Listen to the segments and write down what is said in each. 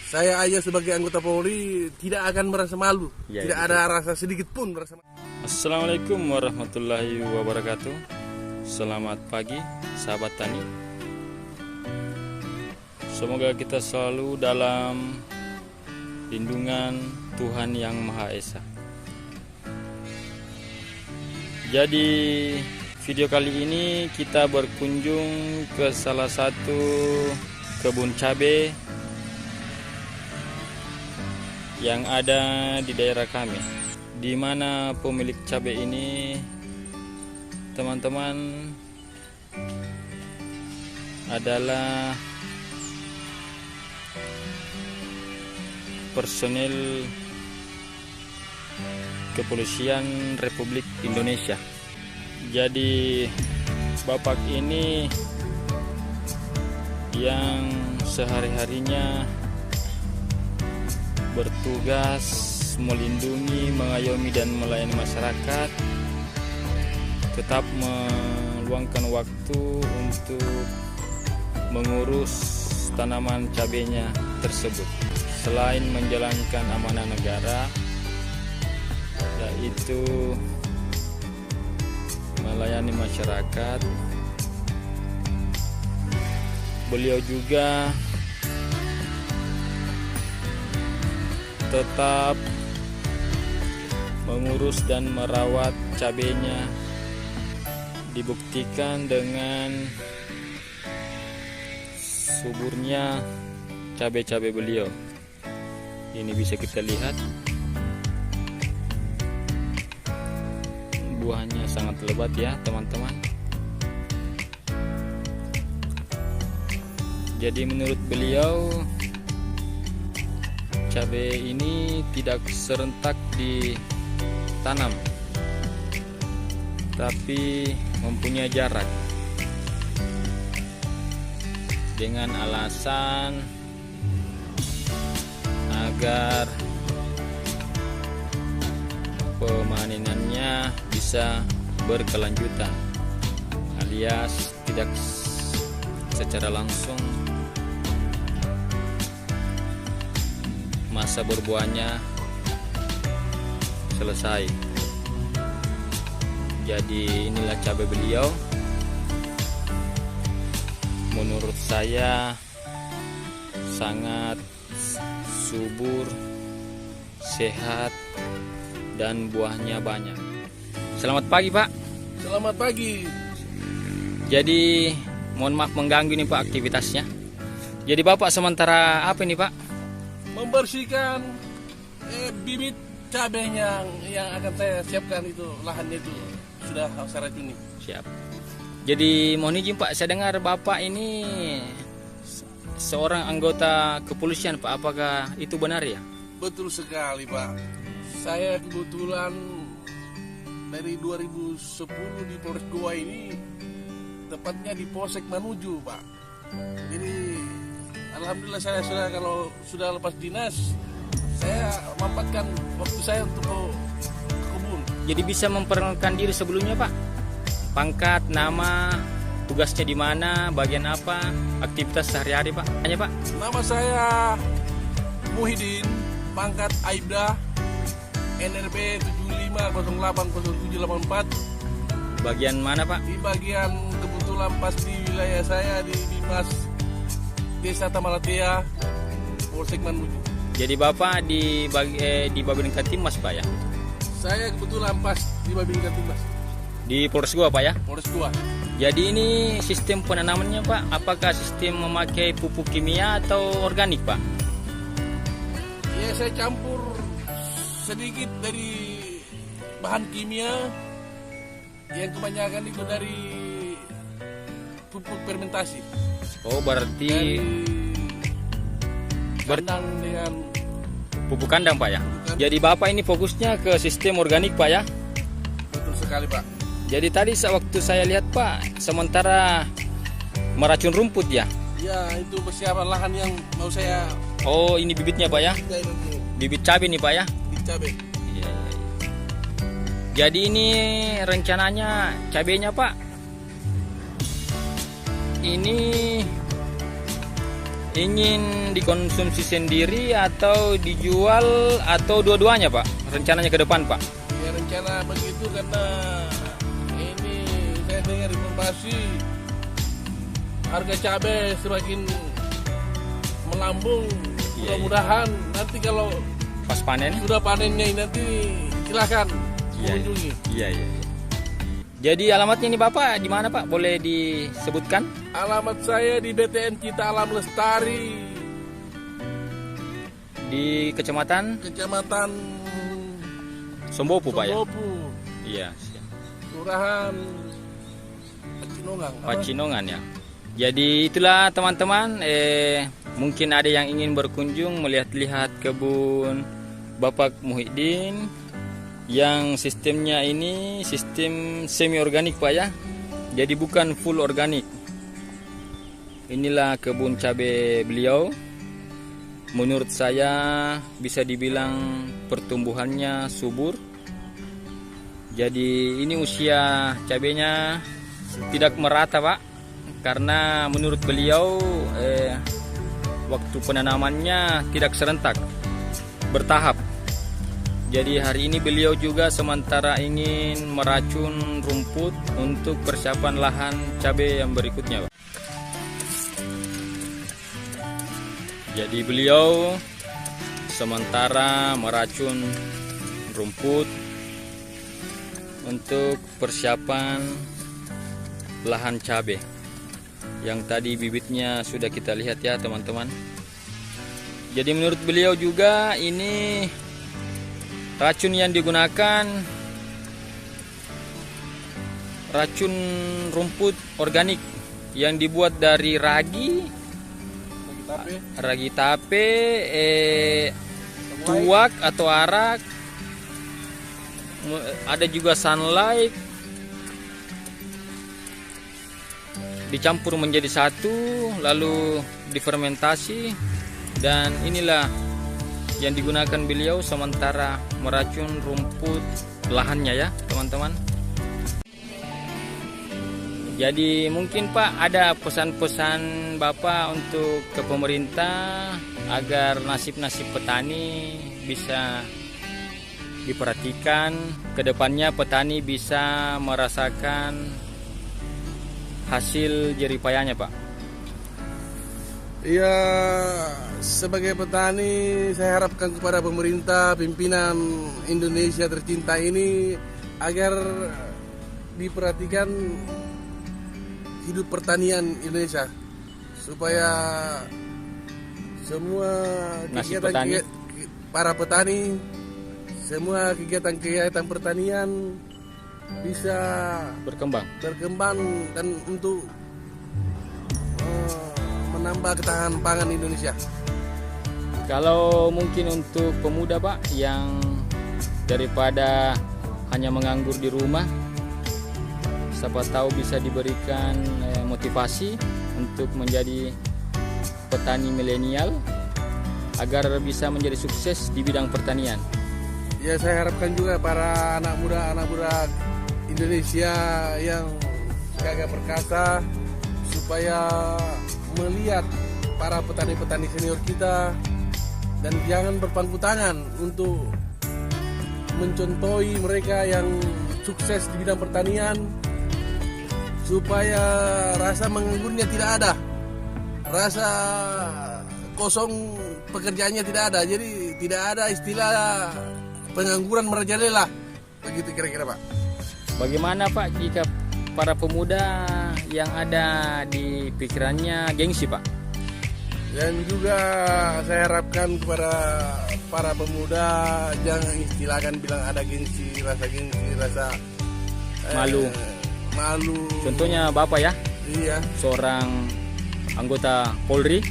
Saya aja sebagai anggota Polri tidak akan merasa malu, tidak ada rasa sedikit pun merasa malu. Assalamualaikum warahmatullahi wabarakatuh. Selamat pagi sahabat tani. Semoga kita selalu dalam lindungan Tuhan Yang Maha Esa. Jadi video kali ini kita berkunjung ke salah satu kebun cabai yang ada di daerah kami, di mana pemilik cabai ini teman-teman adalah personil Kepolisian Republik Indonesia. Jadi bapak ini yang sehari-harinya bertugas melindungi, mengayomi dan melayani masyarakat, tetap meluangkan waktu untuk mengurus tanaman cabainya tersebut. Selain menjalankan amanah negara, yaitu melayani masyarakat, beliau juga tetap mengurus dan merawat cabainya, dibuktikan dengan suburnya cabai-cabai beliau. Ini bisa kita lihat buahnya sangat lebat ya teman-teman. Jadi menurut beliau cabai ini tidak serentak ditanam, tapi mempunyai jarak, dengan alasan agar pemanenannya bisa berkelanjutan, alias tidak secara langsung masa berbuahnya selesai. Jadi inilah cabai beliau. Menurut saya sangat subur, sehat, dan buahnya banyak. Selamat pagi Pak. Selamat pagi. Jadi mohon maaf mengganggu nih Pak aktivitasnya. Jadi Bapak sementara apa ini Pak? Membersihkan bibit cabainya yang akan saya siapkan, itu lahannya itu sudah saya racuni. Siap. Jadi mohon izin Pak, saya dengar Bapak ini seorang anggota kepolisian Pak, apakah itu benar ya? Betul sekali Pak. Saya kebetulan dari 2010 di Polres Goa ini, tepatnya di Polsek Manuju Pak. Jadi alhamdulillah saya sudah lepas dinas, saya mampatkan waktu saya untuk ke kebun. Jadi bisa memperkenalkan diri sebelumnya Pak? Pangkat, nama, tugasnya di mana, bagian apa, aktivitas sehari-hari Pak? Hanya Pak? Nama saya Muhyiddin, pangkat Aibda, NRP 75080784. Bagian mana Pak? Di bagian kebetulan pas di wilayah saya di Dimas Desa Tamalatea, Polsek Manuju. Jadi Bapak di Babin Katimas Pak ya? Saya kebetulan pas di Babin Katimas. Di Polres Goa Pak ya? Polres Goa. Jadi ini sistem penanamannya Pak, apakah sistem memakai pupuk kimia atau organik Pak? Ya saya campur sedikit dari bahan kimia, yang kebanyakan itu dari pupuk fermentasi. Oh berarti kandang dengan pupuk kandang Pak ya? Jadi Bapak ini fokusnya ke sistem organik Pak ya? Betul sekali Pak. Jadi tadi waktu saya lihat Pak, sementara meracun rumput ya? Ya itu persiapan lahan yang mau saya. Oh ini bibitnya Pak ya? Bibit cabai nih Pak ya? Bibit cabai. Iya. Jadi ini rencananya cabainya Pak, ini ingin dikonsumsi sendiri atau dijual atau dua-duanya Pak? Rencananya ke depan Pak? Ya rencana begitu karena ini saya dengar informasi harga cabai semakin melambung. Iya, Mudah-mudahan nanti kalau Pas panen? sudah panennya ini nanti silakan Iya, mengunjungi. Iya. Jadi alamatnya ini Bapak di mana Pak? Boleh disebutkan? Alamat saya di BTN Cita Alam Lestari, Di Kecamatan Kecamatan Sombopu Pak ya? Sombopu, Iya. Siap. Kelurahan Pacinongan. Pacinongan ya. Jadi itulah teman-teman, mungkin ada yang ingin berkunjung melihat-lihat kebun Bapak Muhyiddin yang sistemnya ini sistem semi organik Pak ya. Jadi bukan full organik. Inilah kebun cabai beliau. Menurut saya bisa dibilang pertumbuhannya subur. Jadi ini usia cabainya tidak merata Pak, karena menurut beliau waktu penanamannya tidak serentak, bertahap. Jadi hari ini beliau juga sementara ingin meracun rumput untuk persiapan lahan cabai yang berikutnya Pak. Jadi beliau sementara meracun rumput untuk persiapan lahan cabai yang tadi bibitnya sudah kita lihat ya teman-teman. Jadi menurut beliau juga ini racun yang digunakan racun rumput organik yang dibuat dari ragi tape, tuak atau arak, ada juga sunlight, dicampur menjadi satu lalu difermentasi, dan inilah yang digunakan beliau sementara meracun rumput lahannya ya teman-teman. Jadi mungkin Pak ada pesan-pesan Bapak untuk ke pemerintah agar nasib-nasib petani bisa diperhatikan, kedepannya petani bisa merasakan hasil jeripayanya Pak. Iya, sebagai petani saya harapkan kepada pemerintah, pimpinan Indonesia tercinta ini agar diperhatikan hidup pertanian Indonesia supaya semua kegiatan para petani, semua kegiatan pertanian bisa berkembang dan untuk menambah ketahanan pangan Indonesia. Kalau mungkin untuk pemuda Pak yang daripada hanya menganggur di rumah, siapa tahu bisa diberikan motivasi untuk menjadi petani milenial agar bisa menjadi sukses di bidang pertanian. Ya, saya harapkan juga para anak muda Indonesia yang gagah perkasa supaya melihat para petani-petani senior kita dan jangan berpangku tangan untuk mencontohi mereka yang sukses di bidang pertanian, supaya rasa menganggurnya tidak ada, rasa kosong pekerjaannya tidak ada, jadi tidak ada istilah pengangguran merajalela, begitu kira-kira Pak. Bagaimana Pak jika para pemuda yang ada di pikirannya gengsi Pak? Dan juga saya harapkan kepada para pemuda jangan istilahkan bilang ada gengsi, rasa malu. Contohnya Bapak ya? Iya. Seorang anggota Polri.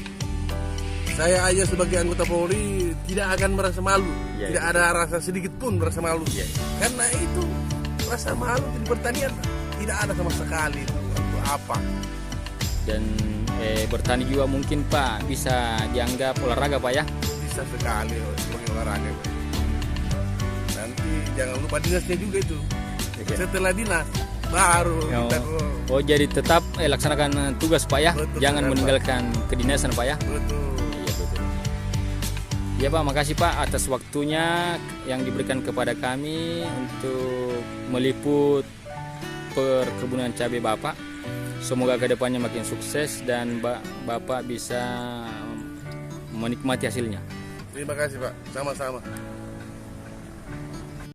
Saya aja sebagai anggota Polri tidak akan merasa malu. Ya, tidak ada rasa sedikit pun merasa malu. Ya. Karena itu rasa malu di pertanian tidak ada sama sekali. Itu apa? Dan bertani juga mungkin Pak bisa dianggap olahraga Pak ya? Bisa sekali sebagai olahraga. Nanti jangan lupa dinasnya juga itu. Ya. Setelah dinas Baru. Oh, Ntar, oh, jadi tetap laksanakan tugas Pak ya. Betul, Jangan Pak. meninggalkan kedinasan Pak ya. betul. Iya betul. Ya Pak, makasih Pak atas waktunya yang diberikan kepada kami untuk meliput perkebunan cabai Bapak. Semoga kedepannya makin sukses dan Bapak bisa menikmati hasilnya. Terima kasih Pak, sama-sama.